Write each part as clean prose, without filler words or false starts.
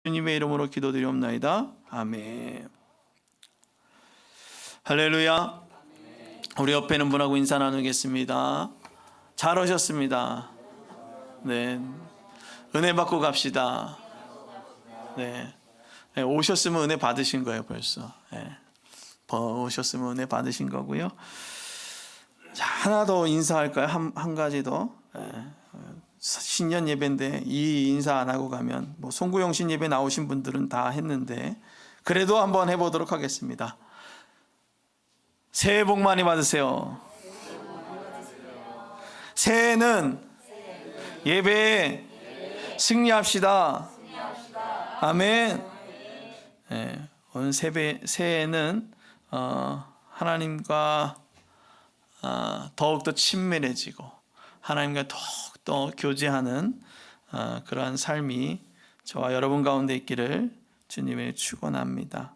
주님의 이름으로 기도드리옵나이다. 아멘. 할렐루야. 우리 옆에 있는 분하고 인사 나누겠습니다. 잘 오셨습니다. 네, 은혜 받고 갑시다. 네, 오셨으면 은혜 받으신 거예요 벌써. 오셨으면 은혜 받으신 거고요. 자, 하나 더 인사할까요? 한 가지 더. 신년 예배인데 이 인사 안 하고 가면 송구영신 예배 나오신 분들은 다 했는데 그래도 한번 해보도록 하겠습니다. 새해 복 많이 받으세요. 새해는 예배에 승리합시다. 아멘. 오늘 새해에는 하나님과 더욱더 친밀해지고 하나님과 더욱더 교제하는 그러한 삶이 저와 여러분 가운데 있기를 주님의 축원합니다.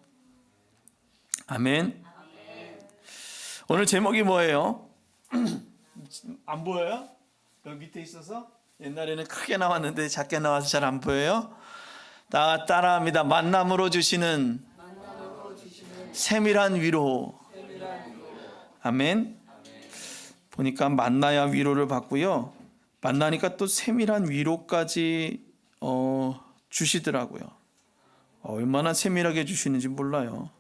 아멘. 오늘 제목이 뭐예요? 안 보여요? 여기 밑에 있어서? 옛날에는 크게 나왔는데 작게 나와서 잘 안 보여요? 따라합니다. 만남으로 주시는 세밀한 위로. 아멘. 보니까 만나야 위로를 받고요. 만나니까 또 세밀한 위로까지 주시더라고요. 얼마나 세밀하게 주시는지 몰라요.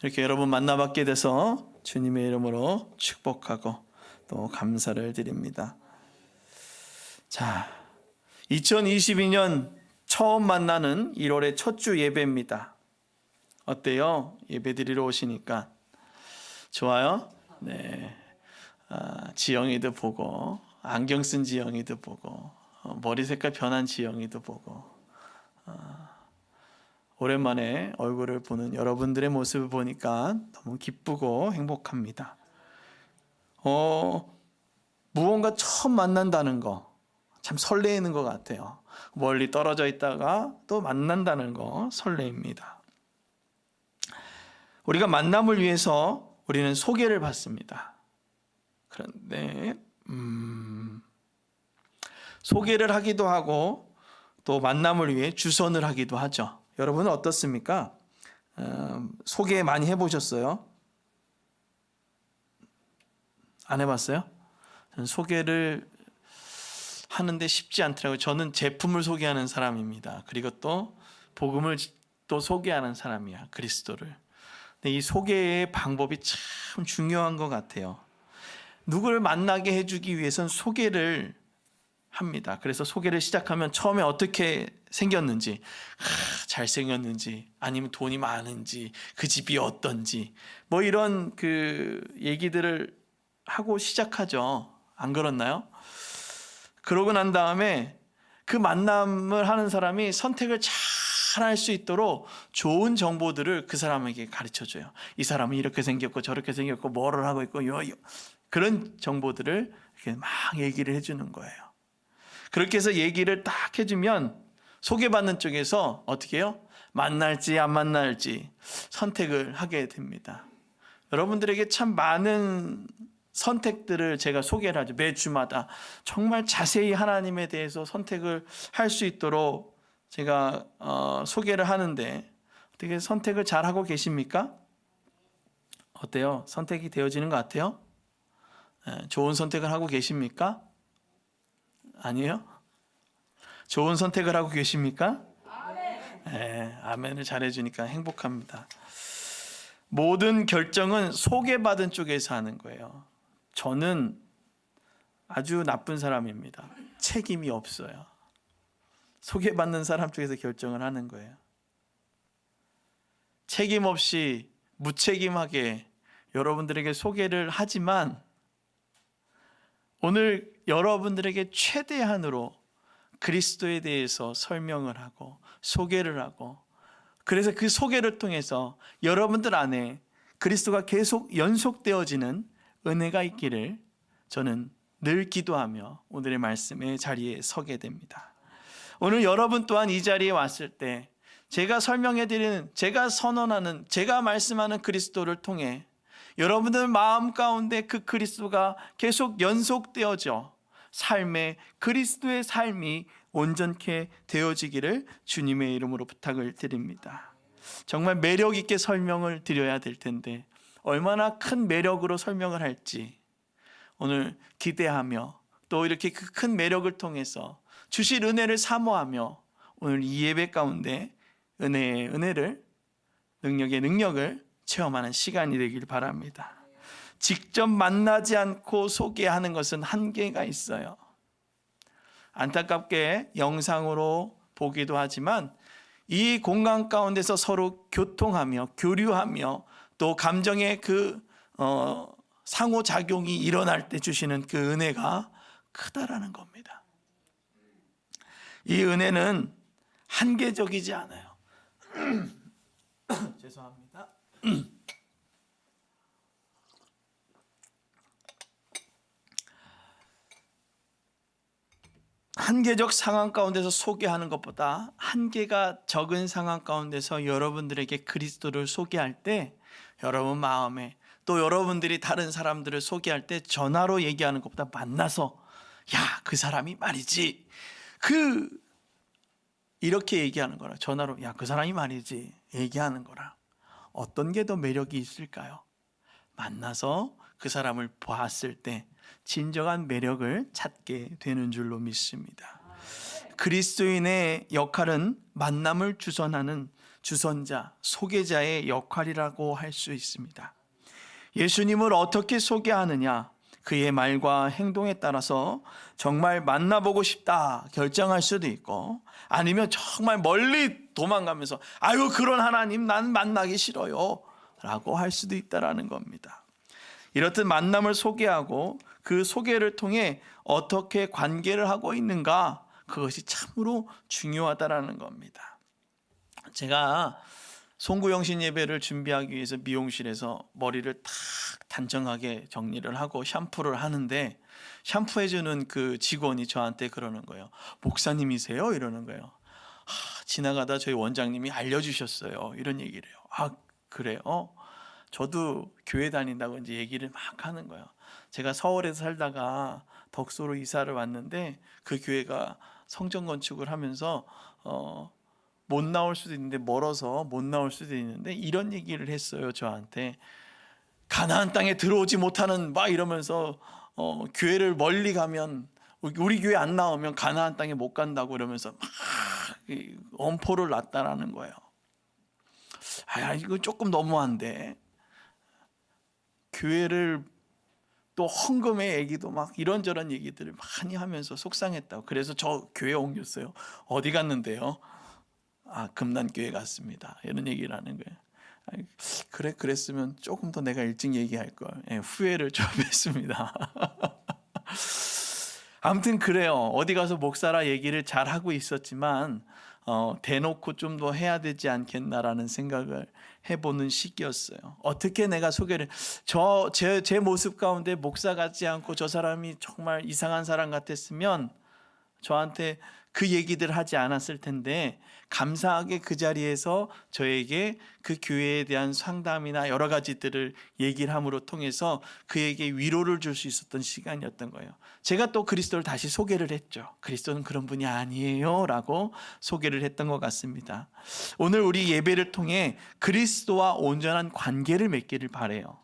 이렇게 여러분 만나뵙게 돼서 주님의 이름으로 축복하고 또 감사를 드립니다. 자, 2022년 처음 만나는 1월의 첫 주 예배입니다. 어때요? 예배 드리러 오시니까 좋아요? 네. 지영이도 보고 안경 쓴 지영이도 보고 머리 색깔 변한 지영이도 보고 오랜만에 얼굴을 보는 여러분들의 모습을 보니까 너무 기쁘고 행복합니다. 무언가 처음 만난다는 거 참 설레이는 것 같아요. 멀리 떨어져 있다가 또 만난다는 거 설레입니다. 우리가 만남을 위해서 우리는 소개를 받습니다. 그런데 소개를 하기도 하고 또 만남을 위해 주선을 하기도 하죠. 여러분은 어떻습니까? 소개 많이 해보셨어요? 안 해봤어요? 저는 소개를 하는데 쉽지 않더라고요. 저는 제품을 소개하는 사람입니다. 그리고 또 복음을 또 소개하는 사람이야, 그리스도를. 근데 이 소개의 방법이 참 중요한 것 같아요. 누구를 만나게 해주기 위해서는 소개를 합니다. 그래서 소개를 시작하면 처음에 어떻게 생겼는지, 잘생겼는지, 아니면 돈이 많은지, 그 집이 어떤지, 이런 그 얘기들을 하고 시작하죠. 안 그렇나요? 그러고 난 다음에 그 만남을 하는 사람이 선택을 잘 할 수 있도록 좋은 정보들을 그 사람에게 가르쳐줘요. 이 사람은 이렇게 생겼고 저렇게 생겼고 뭐를 하고 있고 그런 정보들을 이렇게 막 얘기를 해주는 거예요. 그렇게 해서 얘기를 딱 해주면 소개받는 쪽에서 어떻게 해요? 만날지 안 만날지 선택을 하게 됩니다. 여러분들에게 참 많은 선택들을 제가 소개를 하죠. 매주마다 정말 자세히 하나님에 대해서 선택을 할 수 있도록 제가 소개를 하는데 어떻게 선택을 잘하고 계십니까? 어때요? 선택이 되어지는 것 같아요? 좋은 선택을 하고 계십니까? 아니에요? 좋은 선택을 하고 계십니까? 아멘을 잘해주니까 행복합니다. 모든 결정은 소개받은 쪽에서 하는 거예요. 저는 아주 나쁜 사람입니다. 책임이 없어요. 소개받는 사람 쪽에서 결정을 하는 거예요. 책임 없이 무책임하게 여러분들에게 소개를 하지만 오늘 여러분들에게 최대한으로 그리스도에 대해서 설명을 하고 소개를 하고 그래서 그 소개를 통해서 여러분들 안에 그리스도가 계속 연속되어지는 은혜가 있기를 저는 늘 기도하며 오늘의 말씀의 자리에 서게 됩니다. 오늘 여러분 또한 이 자리에 왔을 때 제가 설명해드리는, 제가 선언하는, 제가 말씀하는 그리스도를 통해 여러분들 마음 가운데 그 그리스도가 계속 연속되어져 삶에 그리스도의 삶이 온전케 되어지기를 주님의 이름으로 부탁을 드립니다. 정말 매력 있게 설명을 드려야 될 텐데 얼마나 큰 매력으로 설명을 할지 오늘 기대하며, 또 이렇게 그 큰 매력을 통해서 주실 은혜를 사모하며 오늘 이 예배 가운데 은혜의 은혜를, 능력의 능력을 체험하는 시간이 되길 바랍니다. 직접 만나지 않고 소개하는 것은 한계가 있어요. 안타깝게 영상으로 보기도 하지만 이 공간 가운데서 서로 교통하며 교류하며 또 감정의 그 상호작용이 일어날 때 주시는 그 은혜가 크다라는 겁니다. 이 은혜는 한계적이지 않아요. 죄송합니다. 한계적 상황 가운데서 소개하는 것보다 한계가 적은 상황 가운데서 여러분들에게 그리스도를 소개할 때 여러분 마음에, 또 여러분들이 다른 사람들을 소개할 때 전화로 얘기하는 것보다 만나서 야, 그 사람이 말이지, 이렇게 얘기하는 거라, 전화로 야, 그 사람이 말이지 얘기하는 거라 어떤 게 더 매력이 있을까요? 만나서 그 사람을 보았을 때 진정한 매력을 찾게 되는 줄로 믿습니다. 그리스도인의 역할은 만남을 주선하는 주선자, 소개자의 역할이라고 할 수 있습니다. 예수님을 어떻게 소개하느냐, 그의 말과 행동에 따라서 정말 만나보고 싶다 결정할 수도 있고, 아니면 정말 멀리 도망가면서 아유, 그런 하나님 난 만나기 싫어요 라고 할 수도 있다라는 겁니다. 이렇듯 만남을 소개하고 그 소개를 통해 어떻게 관계를 하고 있는가, 그것이 참으로 중요하다라는 겁니다. 제가 송구영신 예배를 준비하기 위해서 미용실에서 머리를 탁 단정하게 정리를 하고 샴푸를 하는데, 샴푸해주는 그 직원이 저한테 그러는 거예요. 목사님이세요? 이러는 거예요. 지나가다 저희 원장님이 알려주셨어요. 이런 얘기를 해요. 아, 그래요? 저도 교회 다닌다고 이제 얘기를 막 하는 거예요. 제가 서울에서 살다가 덕소로 이사를 왔는데 그 교회가 성전 건축을 하면서 못 나올 수도 있는데, 멀어서 못 나올 수도 있는데, 이런 얘기를 했어요. 저한테 가나안 땅에 들어오지 못하는 막 이러면서 교회를 멀리 가면, 우리 교회 안 나오면 가나안 땅에 못 간다고 이러면서 막 엄포를 놨다라는 거예요. 아, 이거 조금 너무한데, 교회를 또 헌금의 얘기도 막 이런저런 얘기들을 많이 하면서 속상했다고. 그래서 저 교회 옮겼어요. 어디 갔는데요? 아, 금난교회 갔습니다. 이런 얘기를 하는 거예요. 그래, 그랬으면 조금 더 내가 일찍 얘기할 걸. 후회를 좀 했습니다. 아무튼 그래요. 어디 가서 목사라 얘기를 잘 하고 있었지만 대놓고 좀 더 해야 되지 않겠나라는 생각을 해보는 시기였어요. 어떻게 내가 소개를, 제 모습 가운데 목사 같지 않고 저 사람이 정말 이상한 사람 같았으면 저한테 그 얘기들 하지 않았을 텐데, 감사하게 그 자리에서 저에게 그 교회에 대한 상담이나 여러 가지들을 얘기를 함으로 통해서 그에게 위로를 줄 수 있었던 시간이었던 거예요. 제가 또 그리스도를 다시 소개를 했죠. 그리스도는 그런 분이 아니에요 라고 소개를 했던 것 같습니다. 오늘 우리 예배를 통해 그리스도와 온전한 관계를 맺기를 바라요.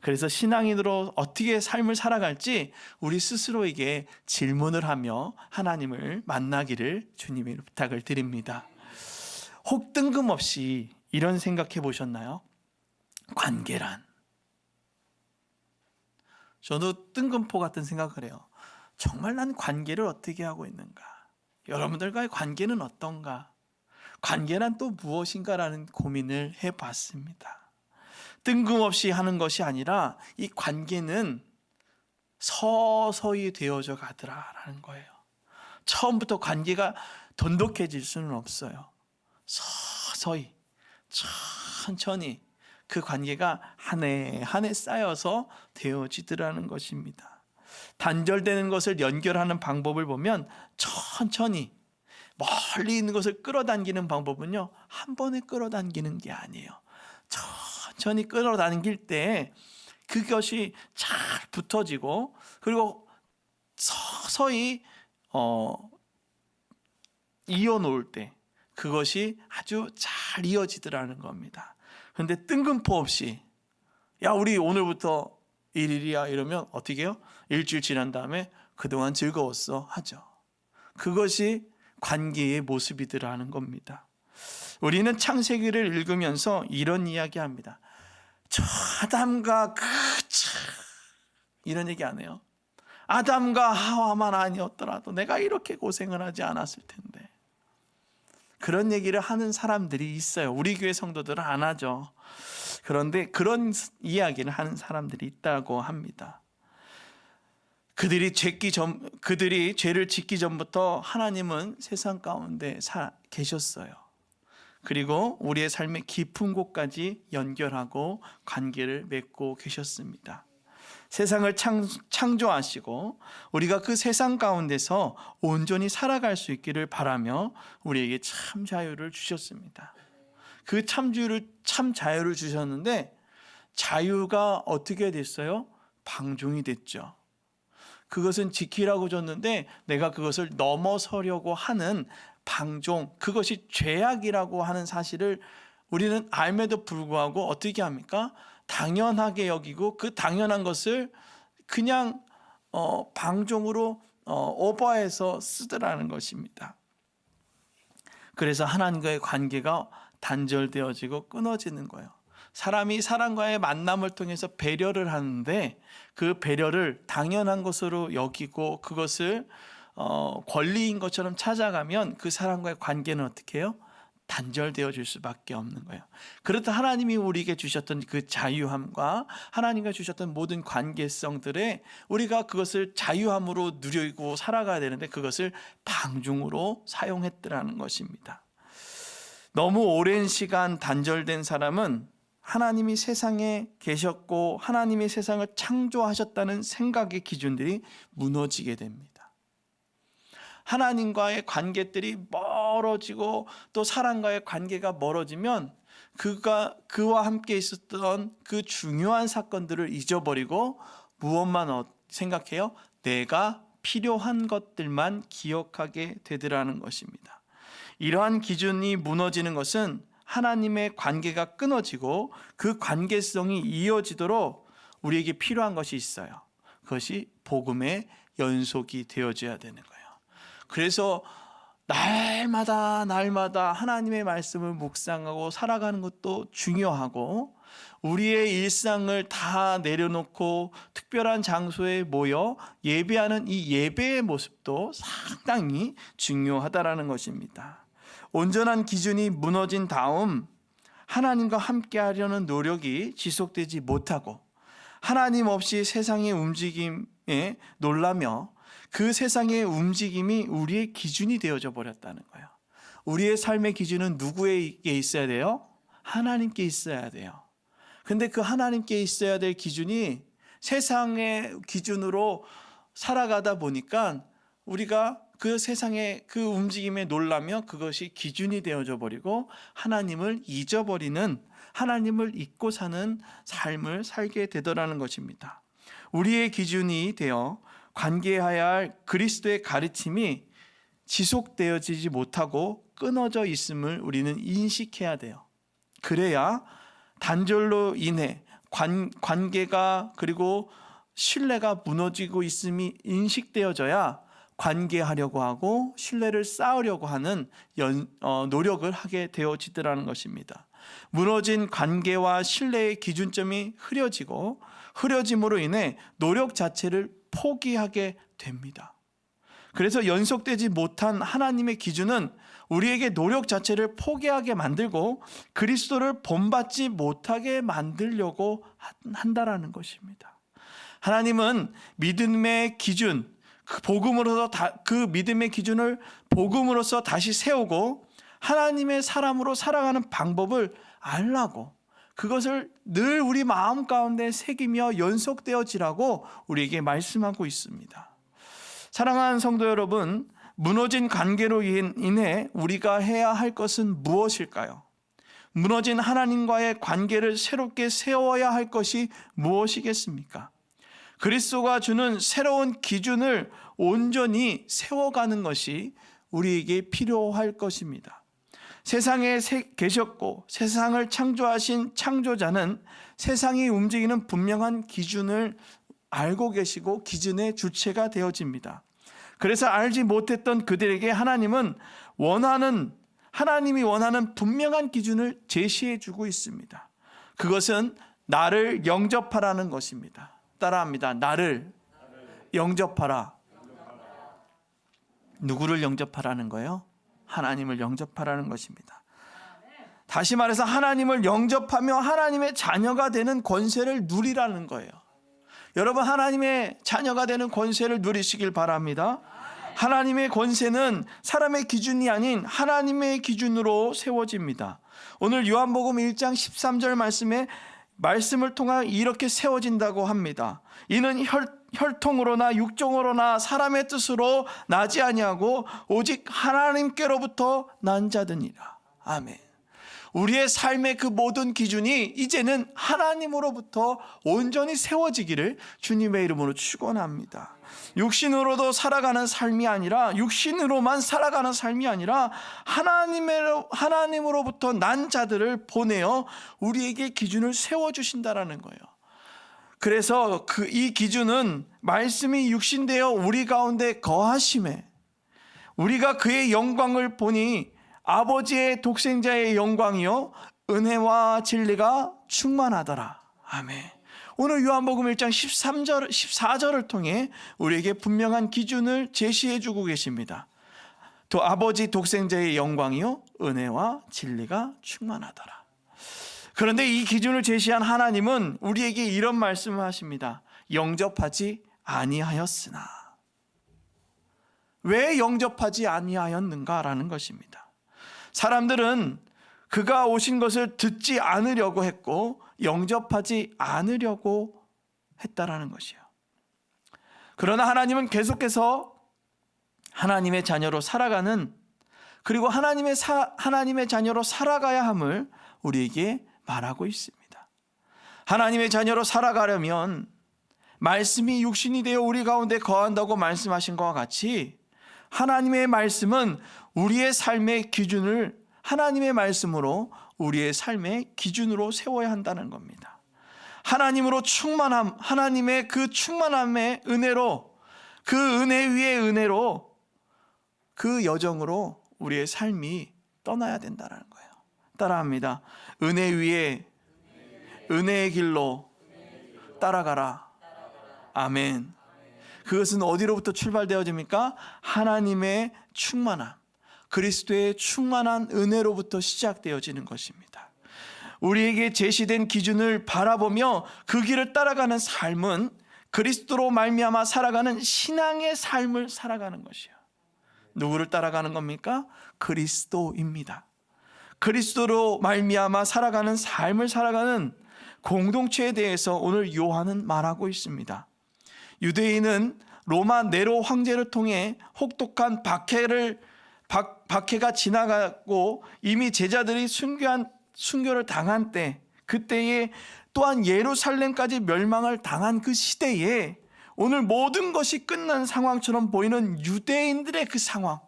그래서 신앙인으로 어떻게 삶을 살아갈지 우리 스스로에게 질문을 하며 하나님을 만나기를 주님의 부탁을 드립니다. 혹 뜬금없이 이런 생각해 보셨나요? 관계란. 저도 뜬금포 같은 생각을 해요. 정말 난 관계를 어떻게 하고 있는가? 여러분들과의 관계는 어떤가? 관계란 또 무엇인가라는 고민을 해봤습니다. 뜬금없이 하는 것이 아니라 이 관계는 서서히 되어져 가더라라는 거예요. 처음부터 관계가 돈독해질 수는 없어요. 서서히 천천히 그 관계가 한 해 한 해 쌓여서 되어지더라는 것입니다. 단절되는 것을 연결하는 방법을 보면 천천히, 멀리 있는 것을 끌어당기는 방법은요, 한 번에 끌어당기는 게 아니에요. 천천히 끌어당길 때 그것이 잘 붙어지고, 그리고 서서히 이어놓을 때 그것이 아주 잘 이어지더라는 겁니다. 그런데 뜬금포 없이 야 우리 오늘부터 1일이야 이러면 어떻게 해요? 일주일 지난 다음에 그동안 즐거웠어 하죠. 그것이 관계의 모습이더라는 겁니다. 우리는 창세기를 읽으면서 이런 이야기합니다. 저 아담과 이런 얘기 안 해요. 아담과 하와만 아니었더라도 내가 이렇게 고생을 하지 않았을 텐데. 그런 얘기를 하는 사람들이 있어요. 우리 교회 성도들은 안 하죠. 그런데 그런 이야기를 하는 사람들이 있다고 합니다. 그들이 죄를 짓기 전부터 하나님은 세상 가운데 계셨어요. 그리고 우리의 삶의 깊은 곳까지 연결하고 관계를 맺고 계셨습니다. 세상을 창조하시고 우리가 그 세상 가운데서 온전히 살아갈 수 있기를 바라며 우리에게 참 자유를 주셨습니다. 그 참 자유를 주셨는데 자유가 어떻게 됐어요? 방종이 됐죠. 그것은 지키라고 줬는데 내가 그것을 넘어서려고 하는 방종, 그것이 죄악이라고 하는 사실을 우리는 알매도 불구하고 어떻게 합니까? 당연하게 여기고 그 당연한 것을 그냥 방종으로 오버해서 쓰더라는 것입니다. 그래서 하나님과의 관계가 단절되어지고 끊어지는 거예요. 사람이 사람과의 만남을 통해서 배려를 하는데 그 배려를 당연한 것으로 여기고 그것을 권리인 것처럼 찾아가면 그 사람과의 관계는 어떻게 해요? 단절되어질 수밖에 없는 거예요. 그렇다 하나님이 우리에게 주셨던 그 자유함과 하나님과 주셨던 모든 관계성들에 우리가 그것을 자유함으로 누리고 살아가야 되는데 그것을 방종으로 사용했더라는 것입니다. 너무 오랜 시간 단절된 사람은 하나님이 세상에 계셨고 하나님이 세상을 창조하셨다는 생각의 기준들이 무너지게 됩니다. 하나님과의 관계들이 멀어지고 또 사람과의 관계가 멀어지면 그와 함께 있었던 그 중요한 사건들을 잊어버리고 무엇만 생각해요? 내가 필요한 것들만 기억하게 되더라는 것입니다. 이러한 기준이 무너지는 것은 하나님의 관계가 끊어지고 그 관계성이 이어지도록 우리에게 필요한 것이 있어요. 그것이 복음의 연속이 되어져야 되는 거예요. 그래서 날마다 하나님의 말씀을 묵상하고 살아가는 것도 중요하고 우리의 일상을 다 내려놓고 특별한 장소에 모여 예배하는 이 예배의 모습도 상당히 중요하다라는 것입니다. 온전한 기준이 무너진 다음 하나님과 함께 하려는 노력이 지속되지 못하고 하나님 없이 세상의 움직임에 놀라며 그 세상의 움직임이 우리의 기준이 되어져 버렸다는 거예요. 우리의 삶의 기준은 누구에게 있어야 돼요? 하나님께 있어야 돼요. 근데 그 하나님께 있어야 될 기준이 세상의 기준으로 살아가다 보니까 우리가 그 세상의 그 움직임에 놀라며 그것이 기준이 되어져 버리고 하나님을 잊어버리는, 하나님을 잊고 사는 삶을 살게 되더라는 것입니다. 우리의 기준이 되어 관계해야 할 그리스도의 가르침이 지속되어지지 못하고 끊어져 있음을 우리는 인식해야 돼요. 그래야 단절로 인해 관계가 그리고 신뢰가 무너지고 있음이 인식되어져야 관계하려고 하고 신뢰를 쌓으려고 하는 노력을 하게 되어지더라는 것입니다. 무너진 관계와 신뢰의 기준점이 흐려짐으로 인해 노력 자체를 포기하게 됩니다. 그래서 연속되지 못한 하나님의 기준은 우리에게 노력 자체를 포기하게 만들고 그리스도를 본받지 못하게 만들려고 한다라는 것입니다. 하나님은 믿음의 기준, 그 믿음의 기준을 복음으로서 다시 세우고 하나님의 사람으로 살아가는 방법을 알라고, 그것을 늘 우리 마음 가운데 새기며 연속되어지라고 우리에게 말씀하고 있습니다. 사랑하는 성도 여러분, 무너진 관계로 인해 우리가 해야 할 것은 무엇일까요? 무너진 하나님과의 관계를 새롭게 세워야 할 것이 무엇이겠습니까? 그리스도가 주는 새로운 기준을 온전히 세워가는 것이 우리에게 필요할 것입니다. 세상에 계셨고 세상을 창조하신 창조자는 세상이 움직이는 분명한 기준을 알고 계시고 기준의 주체가 되어집니다. 그래서 알지 못했던 그들에게 하나님이 원하는 분명한 기준을 제시해 주고 있습니다. 그것은 나를 영접하라는 것입니다. 따라합니다. 나를 영접하라. 누구를 영접하라는 거예요? 하나님을 영접하라는 것입니다. 다시 말해서 하나님을 영접하며 하나님의 자녀가 되는 권세를 누리라는 거예요. 여러분, 하나님의 자녀가 되는 권세를 누리시길 바랍니다. 하나님의 권세는 사람의 기준이 아닌 하나님의 기준으로 세워집니다. 오늘 요한복음 1장 13절 말씀을 통하여 이렇게 세워진다고 합니다. 이는 혈통으로나 육종으로나 사람의 뜻으로 나지 아니하고 오직 하나님께로부터 난 자들이라. 아멘. 우리의 삶의 그 모든 기준이 이제는 하나님으로부터 온전히 세워지기를 주님의 이름으로 축원합니다. 육신으로만 살아가는 삶이 아니라 하나님으로부터 난 자들을 보내어 우리에게 기준을 세워주신다라는 거예요. 그래서 이 기준은 말씀이 육신되어 우리 가운데 거하심에 우리가 그의 영광을 보니 아버지의 독생자의 영광이요 은혜와 진리가 충만하더라. 아멘. 오늘 요한복음 1장 14절을 통해 우리에게 분명한 기준을 제시해 주고 계십니다. 또 아버지 독생자의 영광이요 은혜와 진리가 충만하더라. 그런데 이 기준을 제시한 하나님은 우리에게 이런 말씀을 하십니다. 영접하지 아니하였으나. 왜 영접하지 아니하였는가라는 것입니다. 사람들은 그가 오신 것을 듣지 않으려고 했고 영접하지 않으려고 했다라는 것이요. 그러나 하나님은 계속해서 하나님의 자녀로 살아가는, 그리고 하나님의 자녀로 살아가야 함을 우리에게 말하고 있습니다. 하나님의 자녀로 살아가려면 말씀이 육신이 되어 우리 가운데 거한다고 말씀하신 것과 같이 하나님의 말씀은 우리의 삶의 기준을 하나님의 말씀으로 우리의 삶의 기준으로 세워야 한다는 겁니다. 하나님으로 충만함, 하나님의 그 충만함의 은혜로, 그 은혜 위의 은혜로, 그 여정으로 우리의 삶이 떠나야 된다는 거예요. 따라합니다. 은혜 위에 은혜의 길로 따라가라. 아멘. 그것은 어디로부터 출발되어집니까? 하나님의 충만함, 그리스도의 충만한 은혜로부터 시작되어지는 것입니다. 우리에게 제시된 기준을 바라보며 그 길을 따라가는 삶은 그리스도로 말미암아 살아가는 신앙의 삶을 살아가는 것이에요. 누구를 따라가는 겁니까? 그리스도입니다. 그리스도로 말미암아 살아가는 삶을 살아가는 공동체에 대해서 오늘 요한은 말하고 있습니다. 유대인은 로마 네로 황제를 통해 혹독한 박해가 지나가고 이미 제자들이 순교를 당한 때, 그때에 또한 예루살렘까지 멸망을 당한 그 시대에 오늘 모든 것이 끝난 상황처럼 보이는 유대인들의 그 상황,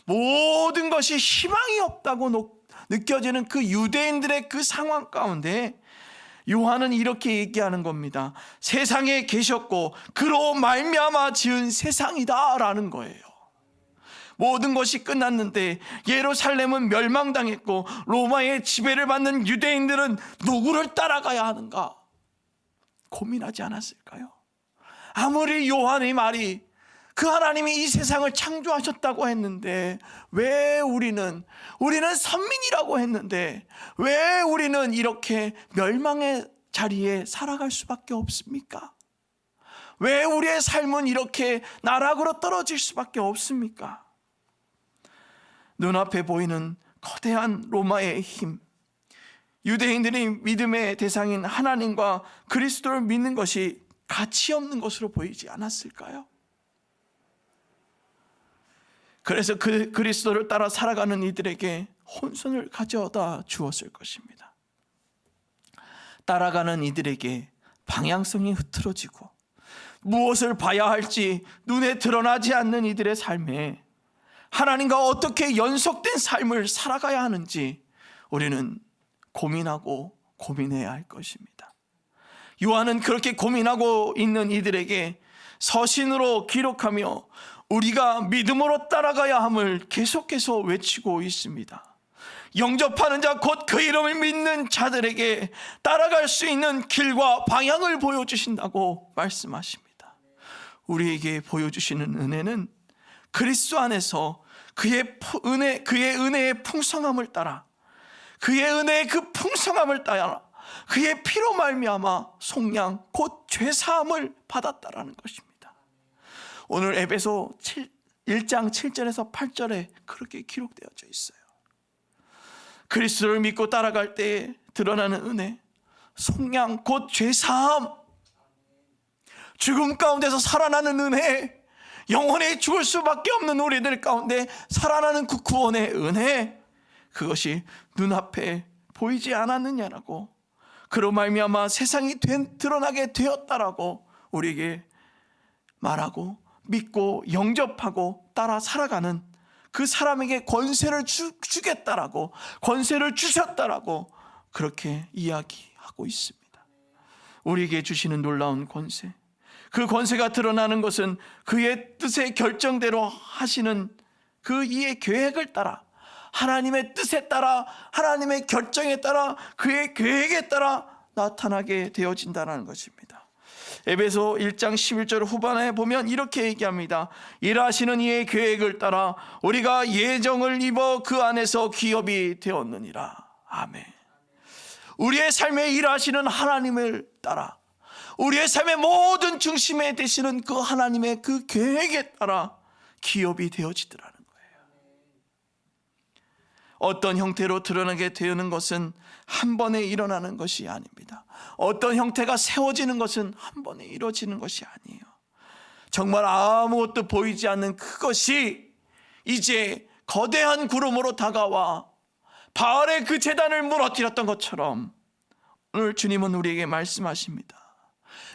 모든 것이 희망이 없다고 느껴지는 그 유대인들의 그 상황 가운데 요한은 이렇게 얘기하는 겁니다. 세상에 계셨고 그로 말미암아 지은 세상이다 라는 거예요. 모든 것이 끝났는데 예루살렘은 멸망당했고 로마의 지배를 받는 유대인들은 누구를 따라가야 하는가 고민하지 않았을까요? 아무리 요한의 말이 그 하나님이 이 세상을 창조하셨다고 했는데 왜 우리는 선민이라고 했는데 왜 우리는 이렇게 멸망의 자리에 살아갈 수밖에 없습니까? 왜 우리의 삶은 이렇게 나락으로 떨어질 수밖에 없습니까? 눈앞에 보이는 거대한 로마의 힘, 유대인들이 믿음의 대상인 하나님과 그리스도를 믿는 것이 가치 없는 것으로 보이지 않았을까요? 그래서 그 그리스도를 따라 살아가는 이들에게 혼선을 가져다 주었을 것입니다. 따라가는 이들에게 방향성이 흐트러지고 무엇을 봐야 할지 눈에 드러나지 않는 이들의 삶에 하나님과 어떻게 연속된 삶을 살아가야 하는지 우리는 고민하고 고민해야 할 것입니다. 요한은 그렇게 고민하고 있는 이들에게 서신으로 기록하며 우리가 믿음으로 따라가야 함을 계속해서 외치고 있습니다. 영접하는 자 곧 그 이름을 믿는 자들에게 따라갈 수 있는 길과 방향을 보여주신다고 말씀하십니다. 우리에게 보여주시는 은혜는 그리스도 안에서 그의 은혜의 풍성함을 따라, 그의 은혜의 그 풍성함을 따라 그의 피로 말미암아 속량 곧 죄사함을 받았다라는 것입니다. 오늘 에베소 1장 7절에서 8절에 그렇게 기록되어져 있어요. 그리스도를 믿고 따라갈 때에 드러나는 은혜, 속량 곧 죄사함, 죽음 가운데서 살아나는 은혜, 영원히 죽을 수밖에 없는 우리들 가운데 살아나는 그 구원의 은혜, 그것이 눈앞에 보이지 않았느냐라고, 그로 말미암아 세상이 드러나게 되었다라고 우리에게 말하고 믿고 영접하고 따라 살아가는 그 사람에게 권세를 주겠다라고, 권세를 주셨다라고 그렇게 이야기하고 있습니다. 우리에게 주시는 놀라운 권세, 그 권세가 드러나는 것은 그의 뜻의 결정대로 하시는 그 이의 계획을 따라, 하나님의 뜻에 따라, 하나님의 결정에 따라, 그의 계획에 따라 나타나게 되어진다는 것입니다. 에베소 1장 11절 후반에 보면 이렇게 얘기합니다. 일하시는 이의 계획을 따라 우리가 예정을 입어 그 안에서 기업이 되었느니라. 아멘. 우리의 삶에 일하시는 하나님을 따라, 우리의 삶의 모든 중심에 되시는 그 하나님의 그 계획에 따라 기업이 되어지더라는 거예요. 어떤 형태로 드러나게 되는 것은 한 번에 일어나는 것이 아닙니다. 어떤 형태가 세워지는 것은 한 번에 이루어지는 것이 아니에요. 정말 아무것도 보이지 않는 그것이 이제 거대한 구름으로 다가와 바알의 그 제단을 무너뜨렸던 것처럼 오늘 주님은 우리에게 말씀하십니다.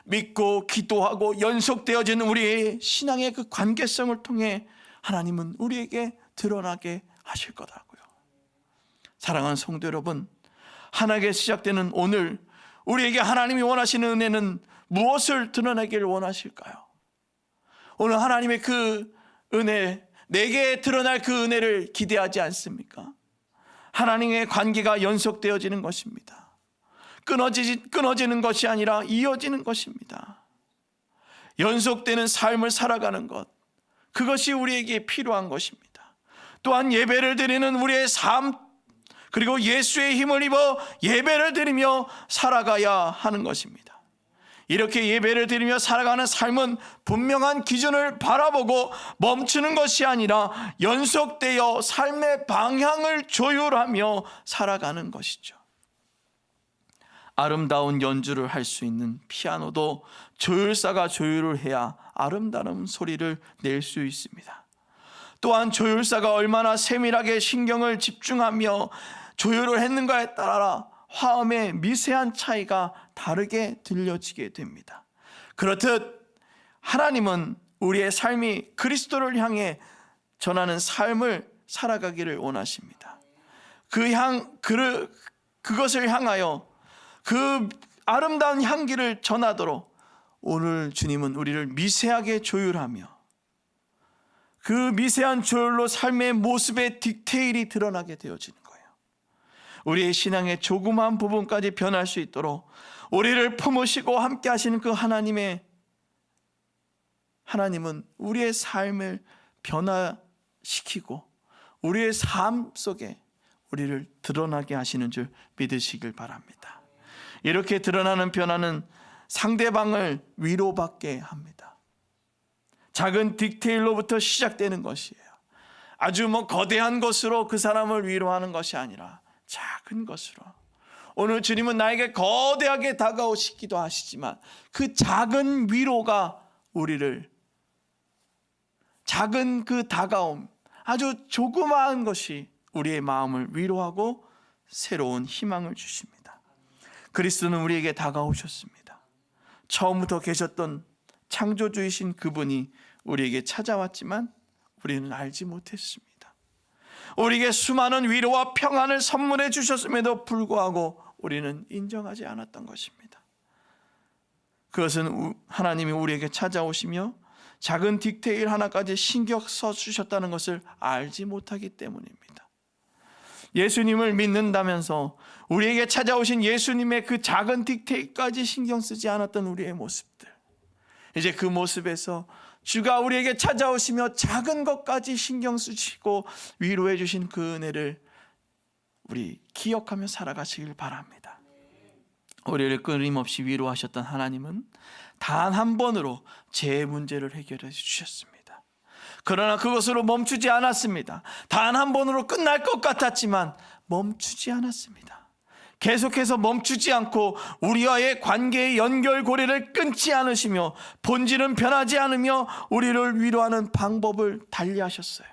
믿고 기도하고 연속되어진 우리의 신앙의 그 관계성을 통해 하나님은 우리에게 드러나게 하실 거라고요. 사랑하는 성도 여러분, 하나님께 시작되는 오늘 우리에게 하나님이 원하시는 은혜는 무엇을 드러내기를 원하실까요? 오늘 하나님의 그 은혜, 내게 드러날 그 은혜를 기대하지 않습니까? 하나님의 관계가 연속되어지는 것입니다. 끊어지는 것이 아니라 이어지는 것입니다. 연속되는 삶을 살아가는 것, 그것이 우리에게 필요한 것입니다. 또한 예배를 드리는 우리의 삶, 그리고 예수의 힘을 입어 예배를 드리며 살아가야 하는 것입니다. 이렇게 예배를 드리며 살아가는 삶은 분명한 기준을 바라보고 멈추는 것이 아니라 연속되어 삶의 방향을 조율하며 살아가는 것이죠. 아름다운 연주를 할 수 있는 피아노도 조율사가 조율을 해야 아름다운 소리를 낼 수 있습니다. 또한 조율사가 얼마나 세밀하게 신경을 집중하며 조율을 했는가에 따라 화음의 미세한 차이가 다르게 들려지게 됩니다. 그렇듯 하나님은 우리의 삶이 그리스도를 향해 전하는 삶을 살아가기를 원하십니다. 그것을 향하여 그 아름다운 향기를 전하도록 오늘 주님은 우리를 미세하게 조율하며 그 미세한 조율로 삶의 모습의 디테일이 드러나게 되어지는 거예요. 우리의 신앙의 조그마한 부분까지 변할 수 있도록 우리를 품으시고 함께 하시는 그 하나님은 우리의 삶을 변화시키고 우리의 삶 속에 우리를 드러나게 하시는 줄 믿으시길 바랍니다. 이렇게 드러나는 변화는 상대방을 위로받게 합니다. 작은 디테일로부터 시작되는 것이에요. 아주 거대한 것으로 그 사람을 위로하는 것이 아니라 작은 것으로. 오늘 주님은 나에게 거대하게 다가오시기도 하시지만 그 작은 위로가 우리를, 작은 그 다가옴, 아주 조그마한 것이 우리의 마음을 위로하고 새로운 희망을 주십니다. 그리스도는 우리에게 다가오셨습니다. 처음부터 계셨던 창조주이신 그분이 우리에게 찾아왔지만 우리는 알지 못했습니다. 우리에게 수많은 위로와 평안을 선물해 주셨음에도 불구하고 우리는 인정하지 않았던 것입니다. 그것은 하나님이 우리에게 찾아오시며 작은 디테일 하나까지 신경 써주셨다는 것을 알지 못하기 때문입니다. 예수님을 믿는다면서 우리에게 찾아오신 예수님의 그 작은 디테일까지 신경 쓰지 않았던 우리의 모습들, 이제 그 모습에서 주가 우리에게 찾아오시며 작은 것까지 신경 쓰시고 위로해 주신 그 은혜를 우리 기억하며 살아가시길 바랍니다. 우리를 끊임없이 위로하셨던 하나님은 단 한 번으로 제 문제를 해결해 주셨습니다. 그러나 그것으로 멈추지 않았습니다. 단 한 번으로 끝날 것 같았지만 멈추지 않았습니다. 계속해서 멈추지 않고 우리와의 관계의 연결고리를 끊지 않으시며 본질은 변하지 않으며 우리를 위로하는 방법을 달리하셨어요.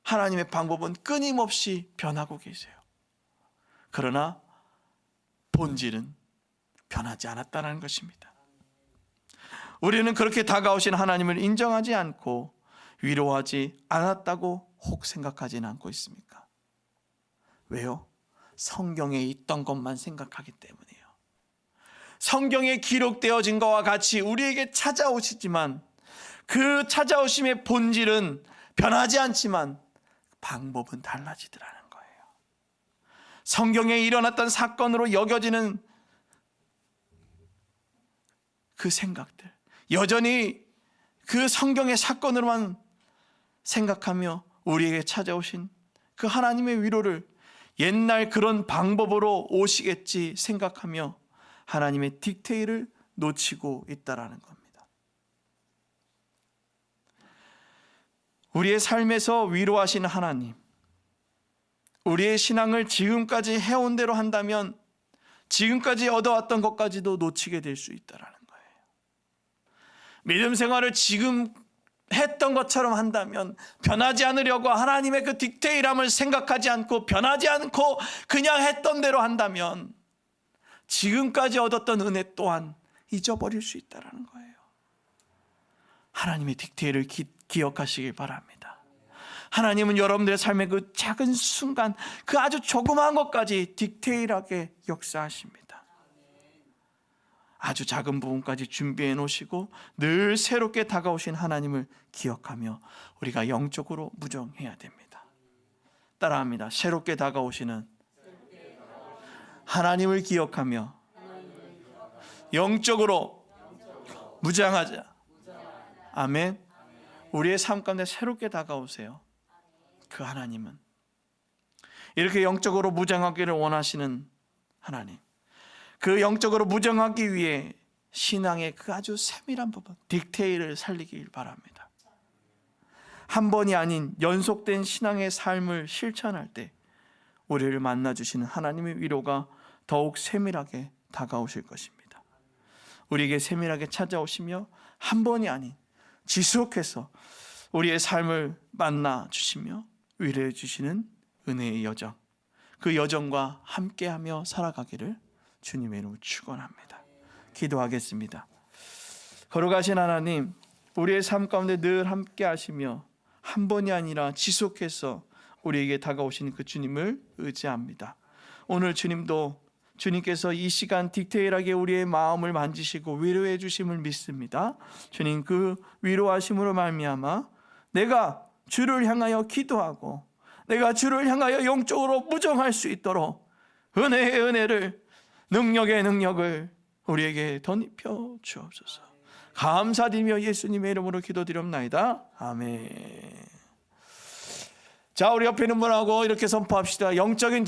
하나님의 방법은 끊임없이 변하고 계세요. 그러나 본질은 변하지 않았다는 것입니다. 우리는 그렇게 다가오신 하나님을 인정하지 않고 위로하지 않았다고 혹 생각하지는 않고 있습니까? 왜요? 성경에 있던 것만 생각하기 때문이에요. 성경에 기록되어진 것과 같이 우리에게 찾아오시지만 그 찾아오심의 본질은 변하지 않지만 방법은 달라지더라는 거예요. 성경에 일어났던 사건으로 여겨지는 그 생각들, 여전히 그 성경의 사건으로만 생각하며 우리에게 찾아오신 그 하나님의 위로를 옛날 그런 방법으로 오시겠지 생각하며 하나님의 디테일을 놓치고 있다라는 겁니다. 우리의 삶에서 위로하시는 하나님, 우리의 신앙을 지금까지 해온 대로 한다면 지금까지 얻어왔던 것까지도 놓치게 될 수 있다라는 거예요. 믿음 생활을 지금 했던 것처럼 한다면, 변하지 않으려고 하나님의 그 디테일함을 생각하지 않고 변하지 않고 그냥 했던 대로 한다면 지금까지 얻었던 은혜 또한 잊어버릴 수 있다는 거예요. 하나님의 디테일을 기억하시길 바랍니다. 하나님은 여러분들의 삶의 그 작은 순간, 그 아주 조그마한 것까지 디테일하게 역사하십니다. 아주 작은 부분까지 준비해 놓으시고 늘 새롭게 다가오신 하나님을 기억하며 우리가 영적으로 무정해야 됩니다. 따라합니다. 새롭게 다가오시는 하나님을 기억하며 영적으로 무장하자. 아멘. 우리의 삶 가운데 새롭게 다가오세요. 그 하나님은 이렇게 영적으로 무장하기를 원하시는 하나님, 그 영적으로 무장하기 위해 신앙의 그 아주 세밀한 부분, 디테일을 살리길 바랍니다. 한 번이 아닌 연속된 신앙의 삶을 실천할 때 우리를 만나주시는 하나님의 위로가 더욱 세밀하게 다가오실 것입니다. 우리에게 세밀하게 찾아오시며 한 번이 아닌 지속해서 우리의 삶을 만나주시며 위로해 주시는 은혜의 여정, 그 여정과 함께하며 살아가기를 주님의 이름으로 축원합니다. 기도하겠습니다. 걸어가신 하나님, 우리의 삶 가운데 늘 함께 하시며 한 번이 아니라 지속해서 우리에게 다가오시는 그 주님을 의지합니다. 오늘 주님도 주님께서 이 시간 디테일하게 우리의 마음을 만지시고 위로해 주심을 믿습니다. 주님, 그 위로하심으로 말미암아 내가 주를 향하여 기도하고 내가 주를 향하여 영적으로 무정할 수 있도록 은혜의 은혜를, 능력의 능력을 우리에게 덧입혀 주옵소서. 감사드리며 예수님의 이름으로 기도드립나이다. 아멘. 자, 우리 옆에 있는 분하고 이렇게 선포합시다. 영적인